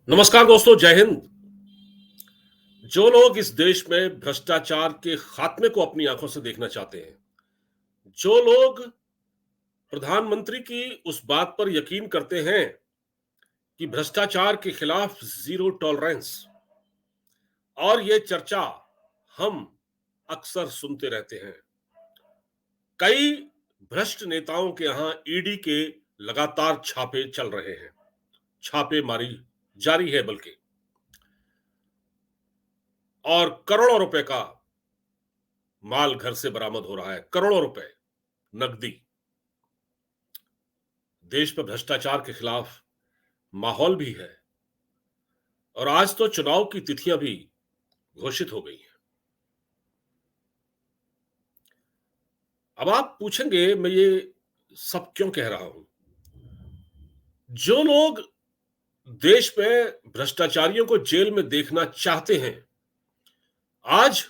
नमस्कार दोस्तों, जय हिंद। जो लोग इस देश में भ्रष्टाचार के खात्मे को अपनी आंखों से देखना चाहते हैं, जो लोग प्रधानमंत्री की उस बात पर यकीन करते हैं कि भ्रष्टाचार के खिलाफ जीरो टॉलरेंस, और ये चर्चा हम अक्सर सुनते रहते हैं। कई भ्रष्ट नेताओं के यहां ईडी के लगातार छापे चल रहे हैं, छापेमारी जारी है बल्कि, और करोड़ों रुपए का माल घर से बरामद हो रहा है, करोड़ों रुपए नकदी। देश में भ्रष्टाचार के खिलाफ माहौल भी है, और आज तो चुनाव की तिथियां भी घोषित हो गई हैं। अब आप पूछेंगे मैं ये सब क्यों कह रहा हूं। जो लोग देश में भ्रष्टाचारियों को जेल में देखना चाहते हैं, आज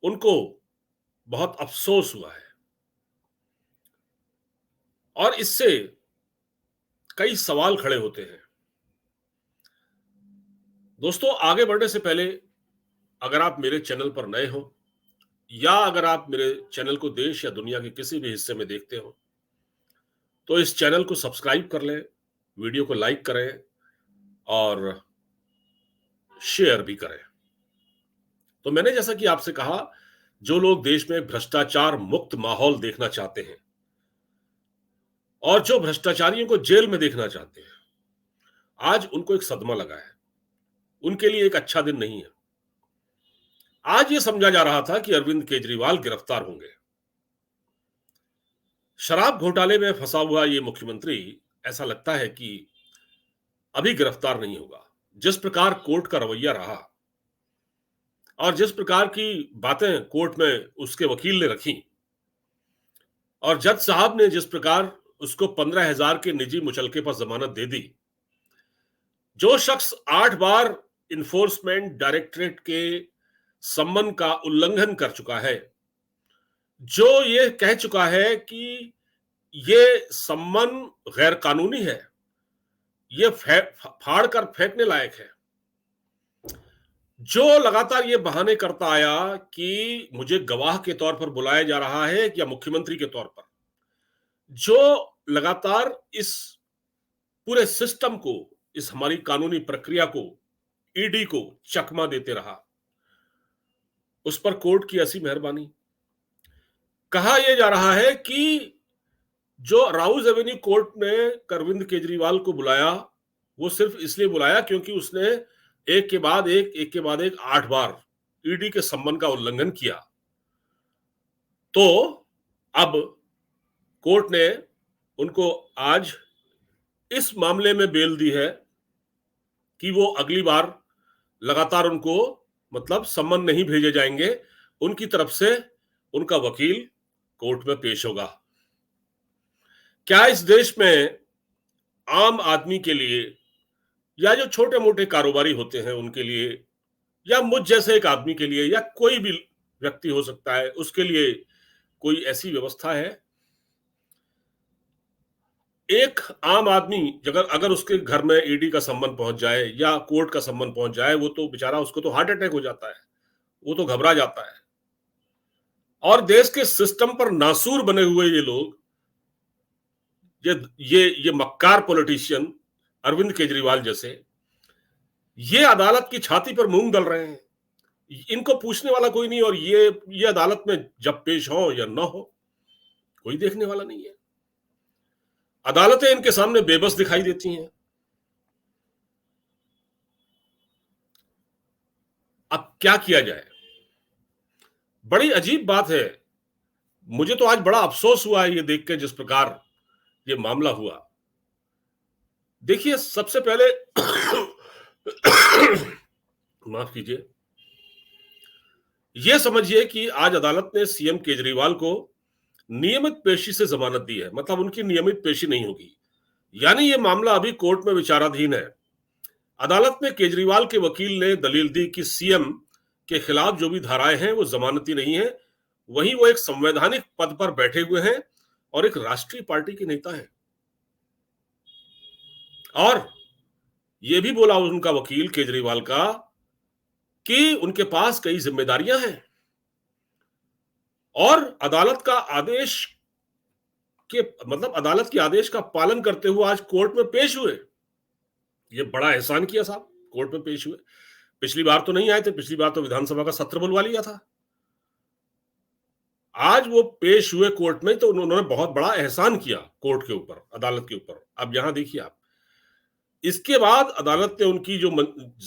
उनको बहुत अफसोस हुआ है, और इससे कई सवाल खड़े होते हैं। दोस्तों, आगे बढ़ने से पहले अगर आप मेरे चैनल पर नए हो, या अगर आप मेरे चैनल को देश या दुनिया के किसी भी हिस्से में देखते हो, तो इस चैनल को सब्सक्राइब कर लें, वीडियो को लाइक करें और शेयर भी करें। तो मैंने जैसा कि आपसे कहा, जो लोग देश में भ्रष्टाचार मुक्त माहौल देखना चाहते हैं और जो भ्रष्टाचारियों को जेल में देखना चाहते हैं, आज उनको एक सदमा लगा है। उनके लिए एक अच्छा दिन नहीं है। आज ये समझा जा रहा था कि अरविंद केजरीवाल गिरफ्तार होंगे। शराब घोटाले में फंसा हुआ ये मुख्यमंत्री, ऐसा लगता है कि अभी गिरफ्तार नहीं होगा। जिस प्रकार कोर्ट का रवैया रहा और जिस प्रकार की बातें कोर्ट में उसके वकील ने रखी, और जज साहब ने जिस प्रकार उसको 15,000 के निजी मुचलके पर जमानत दे दी, जो शख्स 8 बार इन्फोर्समेंट डायरेक्टरेट के सम्मन का उल्लंघन कर चुका है, जो ये कह चुका है कि ये सम्मन गैर कानूनी है, ये फाड़ कर फेंकने लायक है, जो लगातार ये बहाने करता आया कि मुझे गवाह के तौर पर बुलाया जा रहा है या मुख्यमंत्री के तौर पर, जो लगातार इस पूरे सिस्टम को, इस हमारी कानूनी प्रक्रिया को, ईडी को चकमा देते रहा, उस पर कोर्ट की ऐसी मेहरबानी। कहा यह जा रहा है कि जो राउज एवेन्यू कोर्ट ने अरविंद केजरीवाल को बुलाया, वो सिर्फ इसलिए बुलाया क्योंकि उसने एक के बाद एक 8 बार ईडी के सम्मन का उल्लंघन किया। तो अब कोर्ट ने उनको आज इस मामले में बेल दी है कि वो अगली बार लगातार उनको, मतलब सम्मन नहीं भेजे जाएंगे, उनकी तरफ से उनका वकील कोर्ट में पेश होगा। क्या इस देश में आम आदमी के लिए, या जो छोटे मोटे कारोबारी होते हैं उनके लिए, या मुझ जैसे एक आदमी के लिए, या कोई भी व्यक्ति हो सकता है उसके लिए, कोई ऐसी व्यवस्था है? एक आम आदमी अगर उसके घर में ईडी का सम्मन पहुंच जाए या कोर्ट का सम्मन पहुंच जाए, वो तो बेचारा, उसको तो हार्ट अटैक हो जाता है, वो तो घबरा जाता है। और देश के सिस्टम पर नासूर बने हुए ये लोग, ये मक्कार पॉलिटिशियन अरविंद केजरीवाल जैसे, ये अदालत की छाती पर मूंग दल रहे हैं। इनको पूछने वाला कोई नहीं, और ये अदालत में जब पेश हो या ना हो, कोई देखने वाला नहीं है। अदालतें इनके सामने बेबस दिखाई देती हैं। अब क्या किया जाए? बड़ी अजीब बात है। मुझे तो आज बड़ा अफसोस हुआ है ये देख के, जिस प्रकार ये मामला हुआ। देखिए, सबसे पहले माफ कीजिए, ये समझिए कि आज अदालत ने सीएम केजरीवाल को नियमित पेशी से जमानत दी है, मतलब उनकी नियमित पेशी नहीं होगी, यानी ये मामला अभी कोर्ट में विचाराधीन है। अदालत में केजरीवाल के वकील ने दलील दी कि सीएम के खिलाफ जो भी धाराएं हैं वो जमानती नहीं है, वहीं वो एक संवैधानिक पद पर बैठे हुए हैं और एक राष्ट्रीय पार्टी के नेता हैं। और ये भी बोला उनका वकील केजरीवाल का कि उनके पास कई जिम्मेदारियां हैं और अदालत का आदेश के मतलब अदालत के आदेश का पालन करते हुए आज कोर्ट में पेश हुए। ये बड़ा एहसान किया साहब, कोर्ट में पेश हुए। पिछली बार तो नहीं आए थे, पिछली बार तो विधानसभा का सत्र बुलवा लिया था। आज वो पेश हुए कोर्ट में तो उन्होंने बहुत बड़ा एहसान किया कोर्ट के ऊपर, अदालत के ऊपर। अब यहां देखिए आप, इसके बाद अदालत ने उनकी जो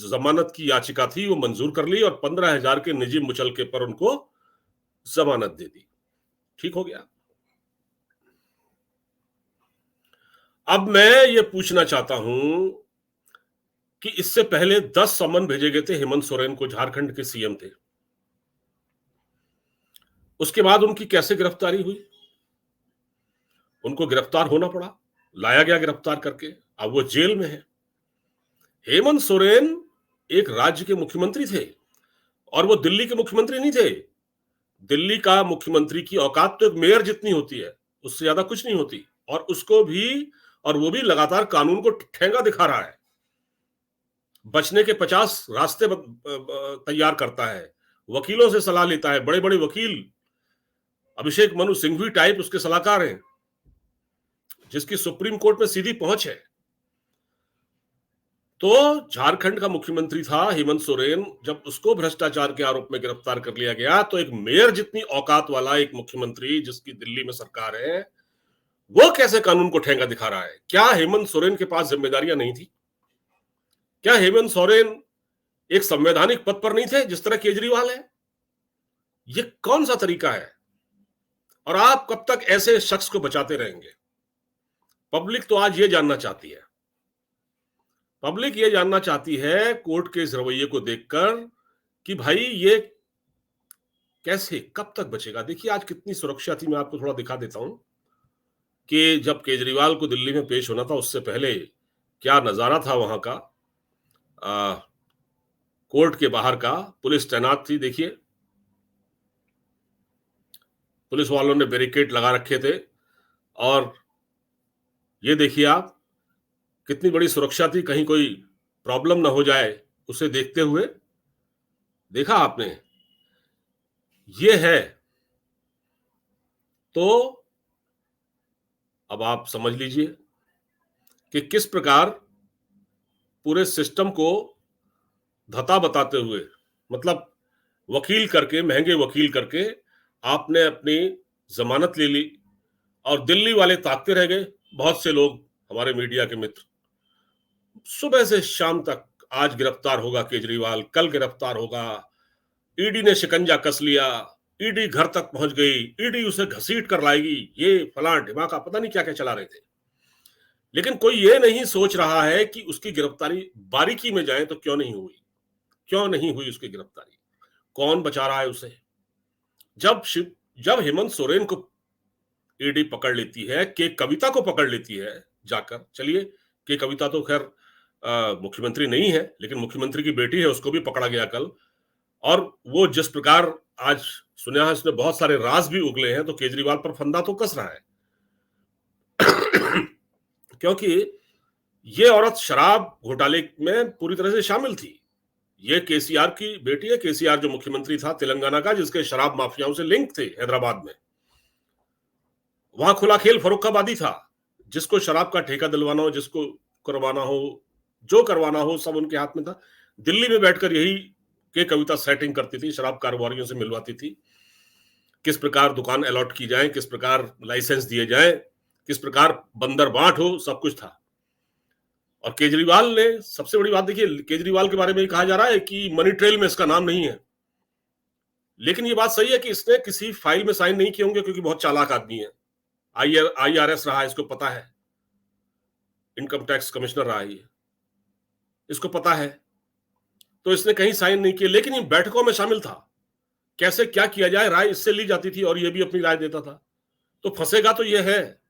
जमानत की याचिका थी वो मंजूर कर ली और 15,000 के निजी मुचलके पर उनको जमानत दे दी। ठीक हो गया। अब मैं ये पूछना चाहता हूं कि इससे पहले 10 समन भेजे गए थे हेमंत सोरेन को, झारखंड के सीएम थे। उसके बाद उनकी कैसे गिरफ्तारी हुई? उनको गिरफ्तार होना पड़ा, लाया गया गिरफ्तार करके, अब वो जेल में है। हेमंत सोरेन एक राज्य के मुख्यमंत्री थे और वो दिल्ली के मुख्यमंत्री नहीं थे। दिल्ली का मुख्यमंत्री की औकात तो एक मेयर जितनी होती है, उससे ज्यादा कुछ नहीं होती। और उसको भी, और वो भी लगातार कानून को ठेंगा दिखा रहा है, बचने के 50 रास्ते तैयार करता है, वकीलों से सलाह लेता है। बड़े बड़े वकील, अभिषेक मनु सिंघवी टाइप उसके सलाहकार हैं, जिसकी सुप्रीम कोर्ट में सीधी पहुंच है। तो झारखंड का मुख्यमंत्री था हेमंत सोरेन, जब उसको भ्रष्टाचार के आरोप में गिरफ्तार कर लिया गया तो एक मेयर जितनी औकात वाला एक मुख्यमंत्री जिसकी दिल्ली में सरकार है, वो कैसे कानून को ठेंगा दिखा रहा है? क्या हेमंत सोरेन के पास जिम्मेदारियां नहीं थी? क्या हेमंत सोरेन एक संवैधानिक पद पर नहीं थे जिस तरह केजरीवाल है? ये कौन सा तरीका है? और आप कब तक ऐसे शख्स को बचाते रहेंगे? पब्लिक तो आज ये जानना चाहती है, पब्लिक ये जानना चाहती है कोर्ट के इस रवैये को देखकर कि भाई ये कैसे, कब तक बचेगा? देखिए आज कितनी सुरक्षा थी, मैं आपको थोड़ा दिखा देता हूं कि जब केजरीवाल को दिल्ली में पेश होना था उससे पहले क्या नजारा था वहां का। कोर्ट के बाहर का पुलिस तैनात थी, देखिए पुलिस वालों ने बैरिकेड लगा रखे थे और ये देखिए आप कितनी बड़ी सुरक्षा थी, कहीं कोई प्रॉब्लम ना हो जाए उसे देखते हुए। देखा आपने? ये है। तो अब आप समझ लीजिए कि किस प्रकार पूरे सिस्टम को धता बताते हुए, मतलब वकील करके, महंगे वकील करके आपने अपनी जमानत ले ली और दिल्ली वाले ताकते रह गए। बहुत से लोग, हमारे मीडिया के मित्र, सुबह से शाम तक आज गिरफ्तार होगा केजरीवाल, कल गिरफ्तार होगा, ईडी ने शिकंजा कस लिया, ईडी घर तक पहुंच गई, ईडी उसे घसीट कर लाएगी, ये फलां ढिमाका, पता नहीं क्या क्या चला रहे थे। लेकिन कोई ये नहीं सोच रहा है कि उसकी गिरफ्तारी बारीकी में जाए तो क्यों नहीं हुई, क्यों नहीं हुई उसकी गिरफ्तारी, कौन बचा रहा है उसे? जब जब हेमंत सोरेन को ईडी पकड़ लेती है, के कविता को पकड़ लेती है जाकर, चलिए के कविता तो खैर मुख्यमंत्री नहीं है, लेकिन मुख्यमंत्री की बेटी है, उसको भी पकड़ा गया कल। और वो जिस प्रकार आज सुना है उसने बहुत सारे राज भी उगले हैं, तो केजरीवाल पर फंदा तो कस रहा है। क्योंकि ये औरत शराब घोटाले में पूरी तरह से शामिल थी। ये केसीआर की बेटी है, केसीआर जो मुख्यमंत्री था तेलंगाना का, जिसके शराब माफियाओं से लिंक थे हैदराबाद में। वहां खुला खेल फर्रुखाबादी था, जिसको शराब का ठेका दिलवाना हो, जिसको करवाना हो, जो करवाना हो, सब उनके हाथ में था। दिल्ली में बैठकर यही के कविता सेटिंग करती थी, शराब कारोबारियों से मिलवाती थी, किस प्रकार दुकान अलॉट की जाए, किस प्रकार लाइसेंस दिए जाए, किस प्रकार बंदर बांट हो, सब कुछ था। और केजरीवाल ने, सबसे बड़ी बात देखिए, केजरीवाल के बारे में कहा जा रहा है कि मनी ट्रेल में इसका नाम नहीं है, लेकिन ये बात सही है कि इसने किसी फाइल में साइन नहीं किए होंगे, क्योंकि बहुत चालाक आदमी है, IRS रहा है, इसको पता है, इनकम टैक्स कमिश्नर रहा है, इसको पता है, तो इसने कहीं साइन नहीं किए। लेकिन इन बैठकों में शामिल था, कैसे क्या किया जाए, राय इससे ली जाती थी और ये भी अपनी राय देता था। तो फंसेगा तो ये है।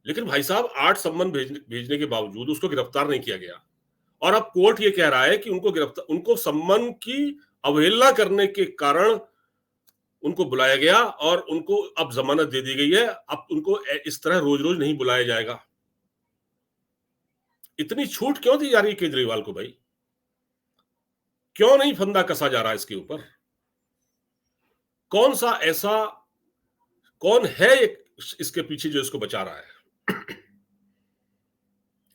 लेकिन भाई साहब 8 सम्मन भेजने के बावजूद उसको गिरफ्तार नहीं किया गया, और अब कोर्ट ये कह रहा है कि उनको सम्मन की अवहेलना करने के कारण उनको बुलाया गया और उनको अब जमानत दे दी गई है। अब उनको इस तरह रोज रोज नहीं बुलाया जाएगा। इतनी छूट क्यों दी जा रही है केजरीवाल को भाई? क्यों नहीं फंदा कसा जा रहा इसके ऊपर? कौन सा ऐसा, कौन है इसके पीछे जो इसको बचा रहा है?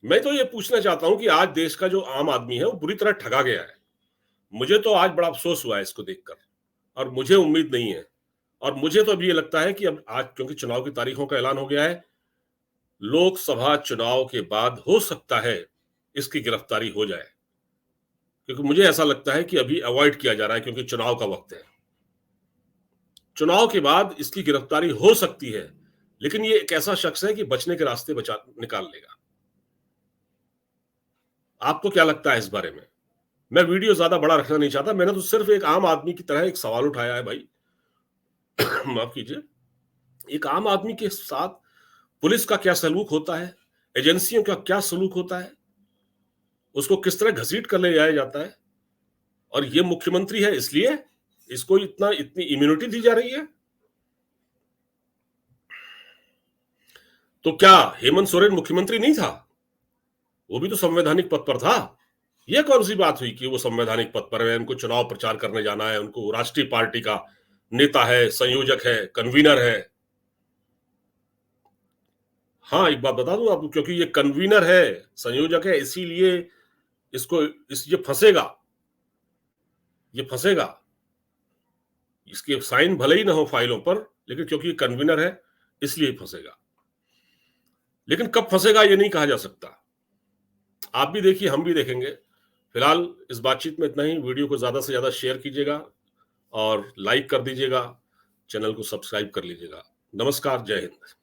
मैं तो ये पूछना चाहता हूं कि आज देश का जो आम आदमी है वो बुरी तरह ठगा गया है। मुझे तो आज बड़ा अफसोस हुआ है इसको देखकर, और मुझे उम्मीद नहीं है। और मुझे तो अभी ये लगता है कि अब आज क्योंकि चुनाव की तारीखों का ऐलान हो गया है, लोकसभा चुनाव के बाद हो सकता है इसकी गिरफ्तारी हो जाए, क्योंकि मुझे ऐसा लगता है कि अभी अवॉइड किया जा रहा है क्योंकि चुनाव का वक्त है। चुनाव के बाद इसकी गिरफ्तारी हो सकती है, लेकिन ये एक ऐसा शख्स है कि बचने के रास्ते बचा निकाल लेगा। आपको क्या लगता है इस बारे में? मैं वीडियो ज्यादा बड़ा रखना नहीं चाहता, मैंने तो सिर्फ एक आम आदमी की तरह एक सवाल उठाया है भाई। माफ कीजिए। एक आम आदमी के साथ पुलिस का क्या सलूक होता है, एजेंसियों का क्या सलूक होता है, उसको किस तरह घसीट कर ले जाया जाता है, और ये मुख्यमंत्री है इसलिए इसको इतनी इम्यूनिटी दी जा रही है। तो क्या हेमंत सोरेन मुख्यमंत्री नहीं था? वो भी तो संवैधानिक पद पर था। यह कौन सी बात हुई कि वो संवैधानिक पद पर है, उनको चुनाव प्रचार करने जाना है, उनको राष्ट्रीय पार्टी का नेता है, संयोजक है, कन्वीनर है। हाँ, एक बात बता दूं आपको, क्योंकि ये कन्वीनर है, संयोजक है, इसीलिए इसको ये फंसेगा, ये फंसेगा। इसके साइन भले ही ना हो फाइलों पर, लेकिन क्योंकि ये कन्वीनर है इसलिए फंसेगा। लेकिन कब फंसेगा ये नहीं कहा जा सकता। आप भी देखिए, हम भी देखेंगे। फिलहाल इस बातचीत में इतना ही। वीडियो को ज्यादा से ज्यादा शेयर कीजिएगा और लाइक कर दीजिएगा, चैनल को सब्सक्राइब कर लीजिएगा। नमस्कार, जय हिंद।